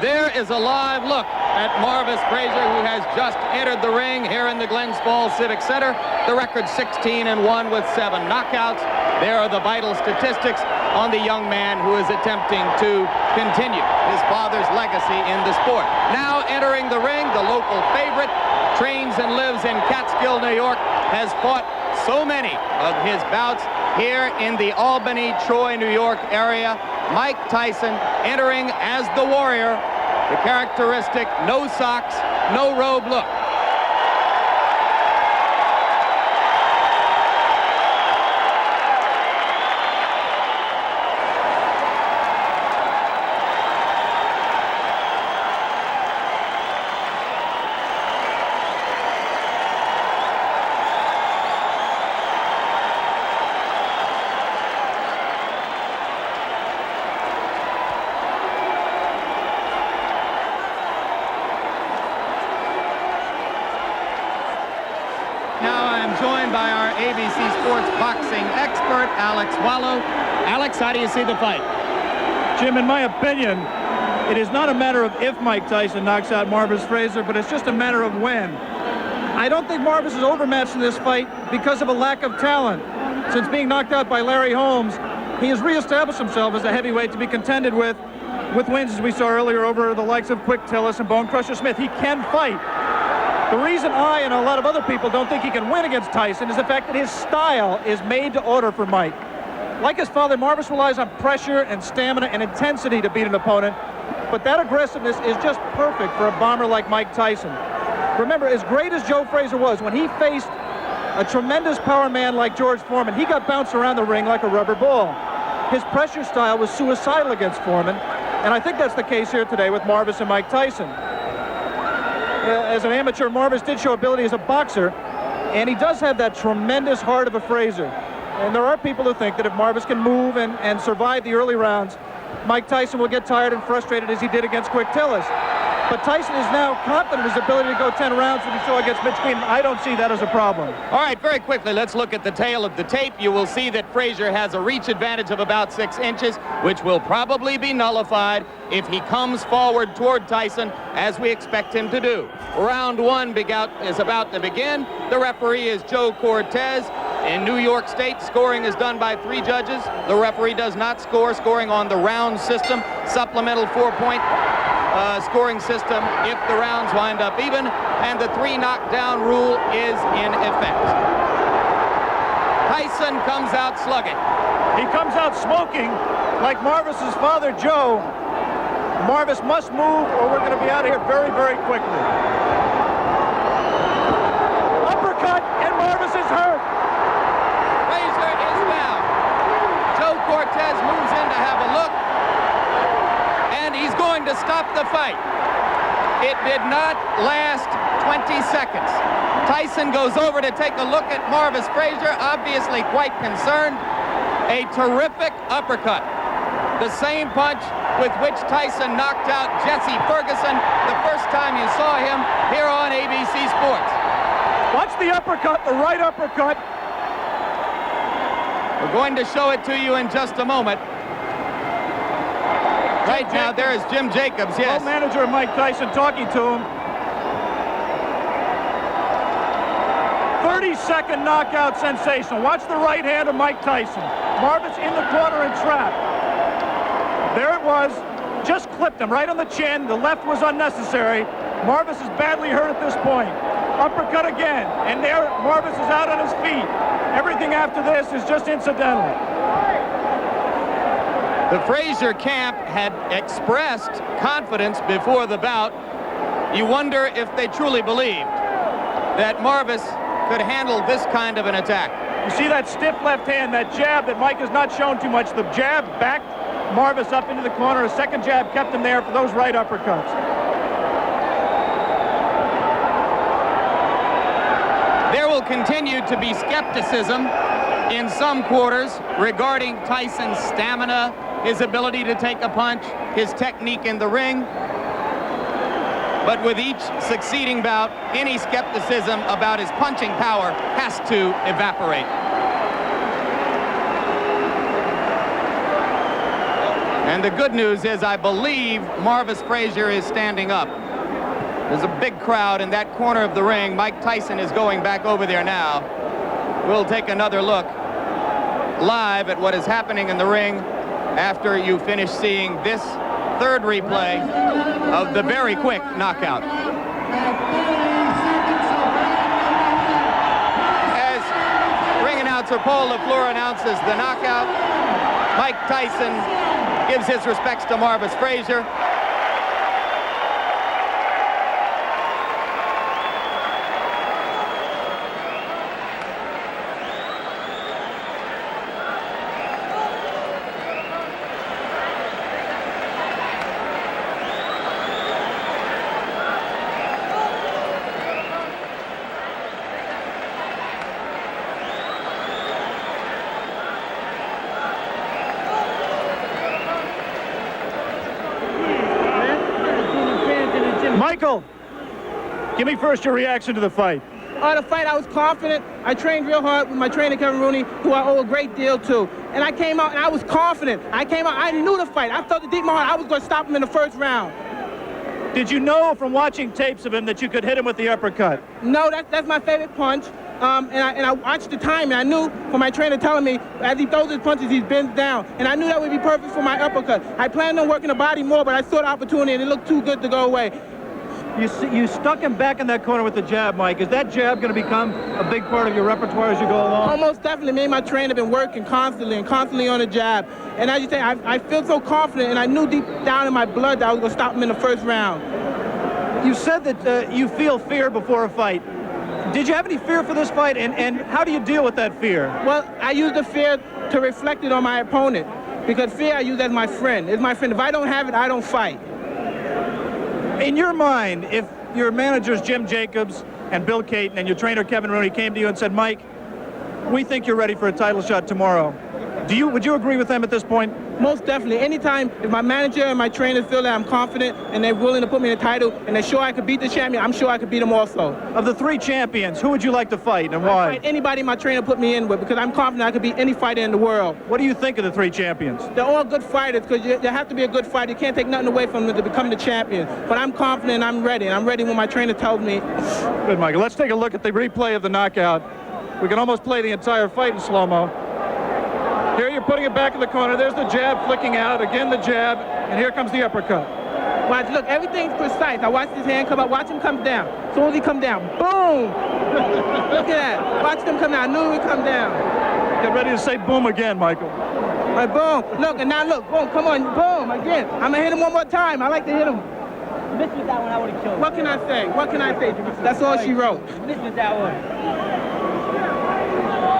And there is a live look at Marvis Frazier, who has just entered the ring here in the Glens Falls Civic Center. The record 16-1 with 7 knockouts. There are the vital statistics on the young man who is attempting to continue his father's legacy in the sport. Now entering the ring, the local favorite, trains and lives in Catskill, New York, has fought so many of his bouts here in the Albany, Troy, New York area. Mike Tyson entering as the warrior, the characteristic no socks, no robe look. Joined by our ABC Sports boxing expert, Alex Wallow. Alex, how do you see the fight? Jim, in my opinion, it is not a matter of if Mike Tyson knocks out Marvis Frazier, but it's just a matter of when. I don't think Marvis is overmatched in this fight because of a lack of talent. Since being knocked out by Larry Holmes, he has reestablished himself as a heavyweight to be contended with wins, as we saw earlier, over the likes of Quick Tillis and Bone Crusher Smith. He can fight. The reason I and a lot of other people don't think he can win against Tyson is the fact that his style is made to order for Mike. Like his father, Marvis relies on pressure and stamina and intensity to beat an opponent, but that aggressiveness is just perfect for a bomber like Mike Tyson. Remember, as great as Joe Frazier was, when he faced a tremendous power man like George Foreman, he got bounced around the ring like a rubber ball. His pressure style was suicidal against Foreman, and I think that's the case here today with Marvis and Mike Tyson. As an amateur, Marvis did show ability as a boxer, and he does have that tremendous heart of a Frazier. And there are people who think that if Marvis can move and survive the early rounds, Mike Tyson will get tired and frustrated as he did against Quick Tillis. But Tyson is now confident in his ability to go 10 rounds, as we saw against Mitch Keenan. I don't see that as a problem. All right, very quickly, let's look at the tail of the tape. You will see that Frazier has a reach advantage of about 6 inches, which will probably be nullified if he comes forward toward Tyson, as we expect him to do. Round 1 is about to begin. The referee is Joe Cortez. In New York State, scoring is done by 3 judges. The referee does not score, scoring on the round system, supplemental 4-point scoring system if the rounds wind up even, and the 3 knockdown rule is in effect. Tyson comes out slugging. He comes out smoking like Marvis's father, Joe. Marvis must move or we're going to be out of here very, very quickly. Uppercut, and Marvis is hurt. Frazier is down. Joe Cortez moves in to have a look, and he's going to stop the fight. It did not last 20 seconds. Tyson goes over to take a look at Marvis Frazier, obviously quite concerned. A terrific uppercut. The same punch with which Tyson knocked out Jesse Ferguson the first time you saw him here on ABC Sports. Watch the uppercut, the right uppercut. We're going to show it to you in just a moment. Right now, there is Jim Jacobs, yes. Manager of Mike Tyson talking to him. 30-second knockout sensation. Watch the right hand of Mike Tyson. Marvis in the corner and trap. There it was. Just clipped him right on the chin. The left was unnecessary. Marvis is badly hurt at this point. Uppercut again. And there, Marvis is out on his feet. Everything after this is just incidental. The Frazier camp had expressed confidence before the bout. You wonder if they truly believed that Marvis could handle this kind of an attack. You see that stiff left hand, that jab that Mike has not shown too much. The jab backed Marvis up into the corner. A second jab kept him there for those right uppercuts. There will continue to be skepticism in some quarters regarding Tyson's stamina, his ability to take a punch, his technique in the ring. But with each succeeding bout, any skepticism about his punching power has to evaporate. And the good news is I believe Marvis Frazier is standing up. There's a big crowd in that corner of the ring. Mike Tyson is going back over there now. We'll take another look live at what is happening in the ring after you finish seeing this third replay of the very quick knockout. As ring announcer Paul LaFleur announces the knockout, Mike Tyson gives his respects to Marvis Frazier. Michael, give me first your reaction to the fight. The fight, I was confident. I trained real hard with my trainer, Kevin Rooney, who I owe a great deal to. And I came out and I was confident. I came out, I knew the fight. I felt it deep in my heart. I was going to stop him in the first round. Did you know from watching tapes of him that you could hit him with the uppercut? No, that's my favorite punch. And I watched the time, and I knew from my trainer telling me, as he throws his punches, he bends down. And I knew that would be perfect for my uppercut. I planned on working the body more, but I saw the opportunity, and it looked too good to go away. You stuck him back in that corner with the jab, Mike. Is that jab going to become a big part of your repertoire as you go along? Almost definitely. Me and my trainer have been working constantly on the jab. And as you say, I feel so confident, and I knew deep down in my blood that I was going to stop him in the first round. You said that you feel fear before a fight. Did you have any fear for this fight, and how do you deal with that fear? Well, I use the fear to reflect it on my opponent, because fear I use as my friend. It's my friend. If I don't have it, I don't fight. In your mind, if your managers Jim Jacobs and Bill Caton and your trainer Kevin Rooney came to you and said, Mike, we think you're ready for a title shot tomorrow, would you agree with them at this point? Most definitely. Anytime if my manager and my trainers feel that I'm confident and they're willing to put me in the title and they're sure I could beat the champion, I'm sure I could beat them also. Of the three champions, who would you like to fight and why? I'd fight anybody my trainer put me in with, because I'm confident I could beat any fighter in the world. What do you think of the three champions? They're all good fighters, because you have to be a good fighter. You can't take nothing away from them to become the champion. But I'm confident, I'm ready, and I'm ready when my trainer tells me. Good, Michael. Let's take a look at the replay of the knockout. We can almost play the entire fight in slow-mo. Here you're putting it back in the corner. There's the jab flicking out. Again the jab. And here comes the uppercut. Watch, look, everything's precise. I watched his hand come up. Watch him come down. As soon as he come down, boom! Look at that. Watch him come down. I knew he would come down. Get ready to say boom again, Michael. All right, boom. Look, and now look. Boom, come on. Boom, again. I'm going to hit him one more time. I like to hit him. Missed with that one, I would have killed. What can I say? What can I say? That's all she wrote. Missed with that one.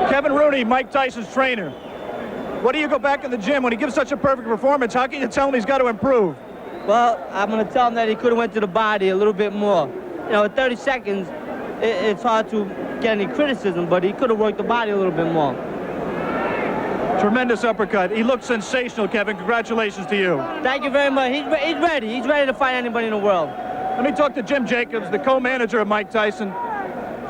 Kevin Rooney, Mike Tyson's trainer. What do you go back in the gym when he gives such a perfect performance? How can you tell him he's got to improve? Well, I'm going to tell him that he could have went to the body a little bit more. You know, at 30 seconds, it's hard to get any criticism, but he could have worked the body a little bit more. Tremendous uppercut. He looked sensational, Kevin. Congratulations to you. Thank you very much. He's ready. He's ready to fight anybody in the world. Let me talk to Jim Jacobs, the co-manager of Mike Tyson.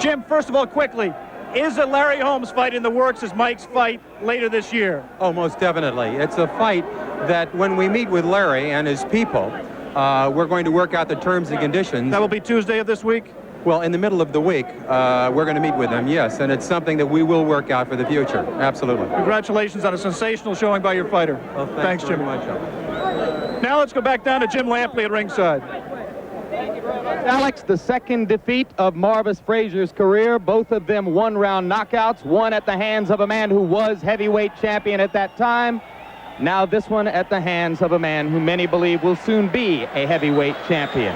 Jim, first of all, quickly, is a Larry Holmes fight in the works as Mike's fight later this year? Oh, most definitely. It's a fight that when we meet with Larry and his people, we're going to work out the terms and conditions. That will be Tuesday of this week? Well, in the middle of the week, we're going to meet with them, yes, and it's something that we will work out for the future. Absolutely. Congratulations on a sensational showing by your fighter. Well, thanks Jim. Very much. Now let's go back down to Jim Lampley at ringside. Alex, the second defeat of Marvis Frazier's career, both of them one-round knockouts, one at the hands of a man who was heavyweight champion at that time. Now this one at the hands of a man who many believe will soon be a heavyweight champion.